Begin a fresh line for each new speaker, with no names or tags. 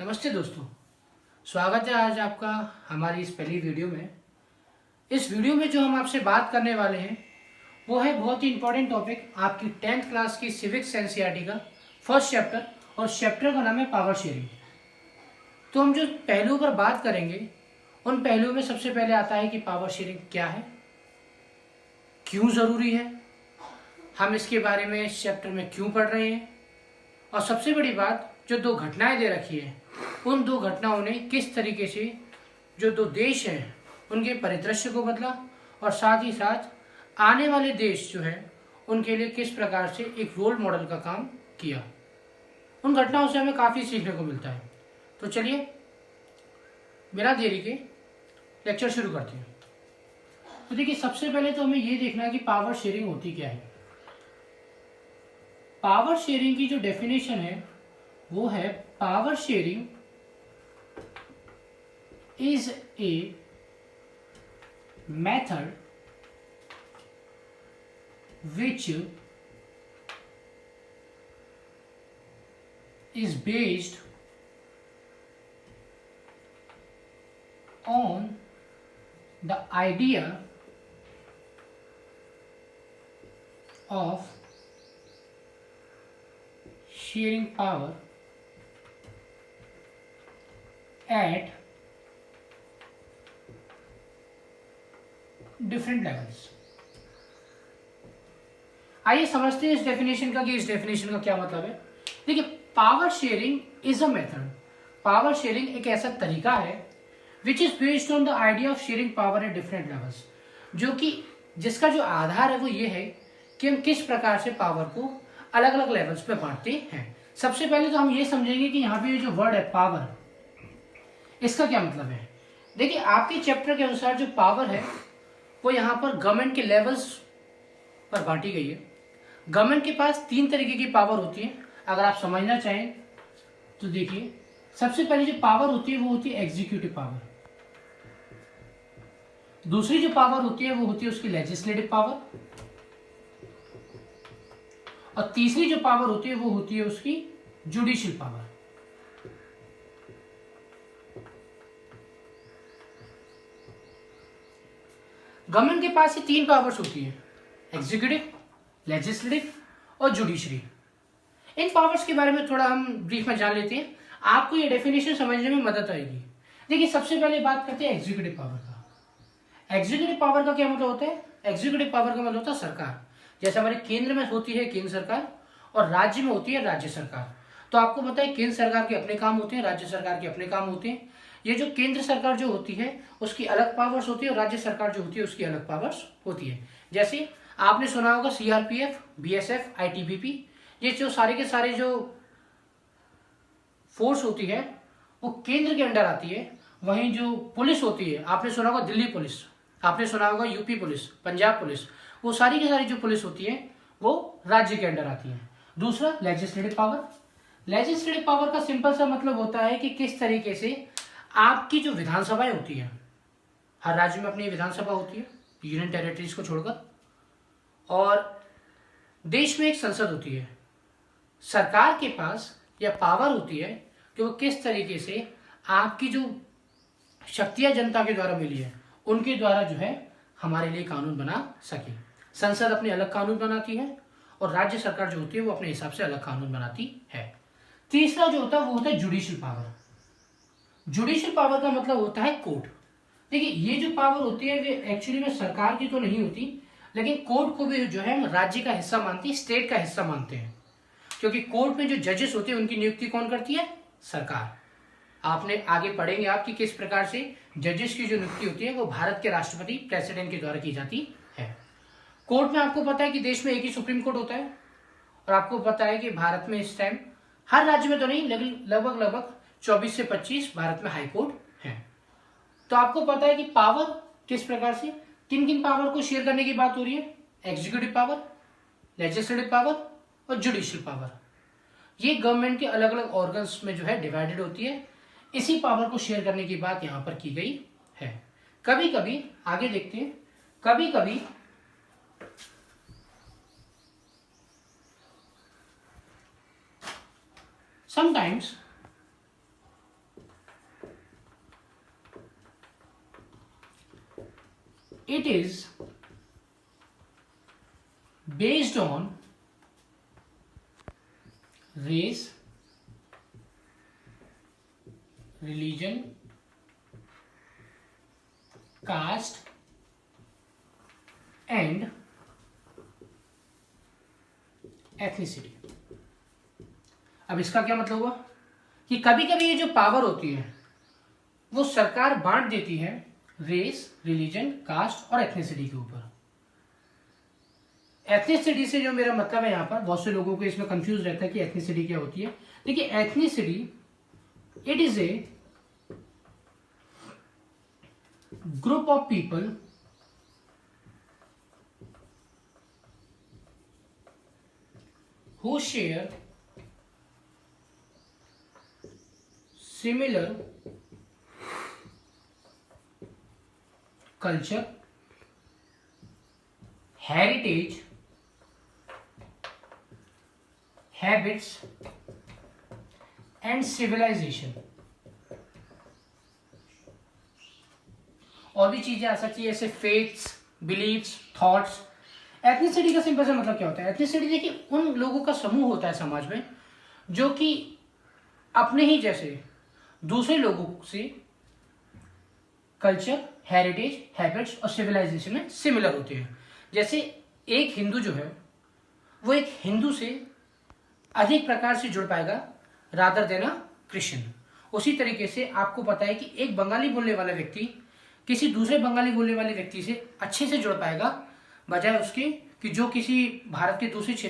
नमस्ते दोस्तों, स्वागत है आज आपका हमारी इस पहली वीडियो में। इस वीडियो में जो हम आपसे बात करने वाले हैं वो है बहुत ही इंपॉर्टेंट टॉपिक, आपकी 10th क्लास की सिविक्स एनसीईआरटी का फर्स्ट चैप्टर, और चैप्टर का नाम है पावर शेयरिंग। तो हम जो पहलुओं पर बात करेंगे उन पहलुओं में सबसे पहले आता है कि पावर शेयरिंग क्या है, क्यों ज़रूरी है, हम इसके बारे में इस चैप्टर में क्यों पढ़ रहे हैं, और सबसे बड़ी बात जो दो घटनाएं दे रखी है उन दो घटनाओं ने किस तरीके से जो दो देश हैं उनके परिदृश्य को बदला, और साथ ही साथ आने वाले देश जो है उनके लिए किस प्रकार से एक रोल मॉडल का काम किया। उन घटनाओं से हमें काफ़ी सीखने को मिलता है। तो चलिए बिना देरी के लेक्चर शुरू करते हैं। तो देखिए, सबसे पहले तो हमें ये देखना है कि पावर शेयरिंग होती क्या है। पावर शेयरिंग की जो डेफिनेशन है वो है, power sharing is a method which is based on the idea of sharing power at different levels. आइए समझते हैं इस डेफिनेशन का कि इस डेफिनेशन का क्या मतलब है। देखिए, power sharing is a method, power sharing एक ऐसा तरीका है which is based on the idea of sharing power at different levels, जो कि जिसका जो आधार है वो ये है कि हम किस प्रकार से पावर को अलग अलग लेवल्स पे बांटते हैं। सबसे पहले तो हम ये समझेंगे कि यहाँ पे जो वर्ड है पावर, इसका क्या मतलब है। देखिए, आपके चैप्टर के अनुसार जो पावर है वो यहाँ पर गवर्नमेंट के लेवल्स पर बांटी गई है। गवर्नमेंट के पास 3 तरीके की पावर होती है। अगर आप समझना चाहें तो देखिए, सबसे पहले जो पावर होती है वो होती है एग्जीक्यूटिव पावर। दूसरी जो पावर होती है वो होती है उसकी लेजिस्लेटिव पावर, और तीसरी जो पावर होती है वो होती है उसकी जुडिशियल पावर। गवर्नमेंट के पास ये 3 पावर्स होती है, एग्जीक्यूटिव, लेजिस्लेटिव और जुडिशरी। इन पावर्स के बारे में थोड़ा हम ब्रीफ में जान लेते हैं, आपको ये डेफिनेशन समझने में मदद आएगी। देखिए, सबसे पहले बात करते हैं एग्जीक्यूटिव पावर का। एग्जीक्यूटिव पावर का क्या मतलब होता है। एग्जीक्यूटिव पावर का मतलब होता है सरकार। जैसे हमारे केंद्र में होती है केंद्र सरकार और राज्य में होती है राज्य सरकार। तो आपको पता है केंद्र सरकार के अपने काम होते हैं, राज्य सरकार के अपने काम होते हैं। ये जो केंद्र सरकार जो होती है उसकी अलग पावर्स होती है और राज्य सरकार जो होती है उसकी अलग पावर्स होती है। जैसे आपने सुना होगा सीआरपीएफ, बीएसएफ, आईटीबीपी, ये जो सारे के सारे जो फोर्स होती है वो केंद्र के अंडर आती है। वहीं जो पुलिस होती है, आपने सुना होगा दिल्ली पुलिस, आपने सुना होगा यूपी पुलिस, पंजाब पुलिस, वो सारी की सारी जो पुलिस होती है वो राज्य के अंडर आती है। दूसरा लेजिस्लेटिव पावर। लेजिस्लेटिव पावर का सिंपल सा मतलब होता है कि किस तरीके से आपकी जो विधानसभाएं होती है, हर राज्य में अपनी विधानसभा होती है यूनियन टेरिटरीज को छोड़कर, और देश में एक संसद होती है। सरकार के पास यह पावर होती है कि वो किस तरीके से आपकी जो शक्तियां जनता के द्वारा मिली है उनके द्वारा जो है हमारे लिए कानून बना सके। संसद अपने अलग कानून बनाती है और राज्य सरकार जो होती है वो अपने हिसाब से अलग कानून बनाती है। तीसरा जो होता है वो होता है जुडिशियल पावर। जुडिशियल पावर का मतलब होता है कोर्ट। देखिए, ये जो पावर होती है वे एक्चुअली में सरकार की तो नहीं होती, लेकिन कोर्ट को भी जो है राज्य का हिस्सा मानती है, स्टेट का हिस्सा मानते हैं, क्योंकि कोर्ट में जो जजेस होते हैं उनकी नियुक्ति कौन करती है, सरकार। आपने आगे पढ़ेंगे आप कि किस प्रकार से जजेस की जो नियुक्ति होती है वो भारत के राष्ट्रपति प्रेसिडेंट के द्वारा की जाती है। कोर्ट में आपको पता है कि देश में एक ही सुप्रीम कोर्ट होता है, और आपको पता है कि भारत में इस टाइम हर राज्य में तो नहीं लेकिन लगभग लगभग 24 से 25 भारत में हाई कोर्ट है। तो आपको पता है कि पावर किस प्रकार से किन किन पावर को शेयर करने की बात हो रही है, एग्जीक्यूटिव पावर, लेजिस्लेटिव पावर और जुडिशियल पावर। ये गवर्नमेंट के अलग अलग ऑर्गन्स में जो है डिवाइडेड होती है। इसी पावर को शेयर करने की बात यहां पर की गई है। कभी कभी आगे देखते हैं, कभी कभी sometimes it is based on race, religion, caste and ethnicity. अब इसका क्या मतलब हुआ कि कभी कभी ये जो पावर होती है वो सरकार बांट देती है रेस, रिलीजन, कास्ट और एथनिसिटी के ऊपर। एथनिसिटी से जो मेरा मतलब है, यहां पर बहुत से लोगों को इसमें कंफ्यूज रहता है कि एथनिसिटी क्या होती है। देखिए, ethnicity it is a group of people who share similar culture, heritage, habits and civilization। और भी चीजें आ सकती है जैसे फेथ्स, बिलीफ्स, थॉट्स। एथनिसिटी का सिंपल सा मतलब क्या होता है? एथनिसिटी देखिए उन लोगों का समूह होता है समाज में जो कि अपने ही जैसे दूसरे लोगों से कल्चर, हेरिटेज, हैबिट्स और सिविलाइजेशन में सिमिलर होते हैं। जैसे एक हिंदू जो है वो एक हिंदू से अधिक प्रकार से जुड़ पाएगा रादर देन क्रिश्चियन। उसी तरीके से आपको पता है कि एक बंगाली बोलने वाला व्यक्ति किसी दूसरे बंगाली बोलने वाले व्यक्ति से अच्छे से जुड़ पाएगा बजाय उसके कि जो किसी भारत के दूसरे क्षेत्र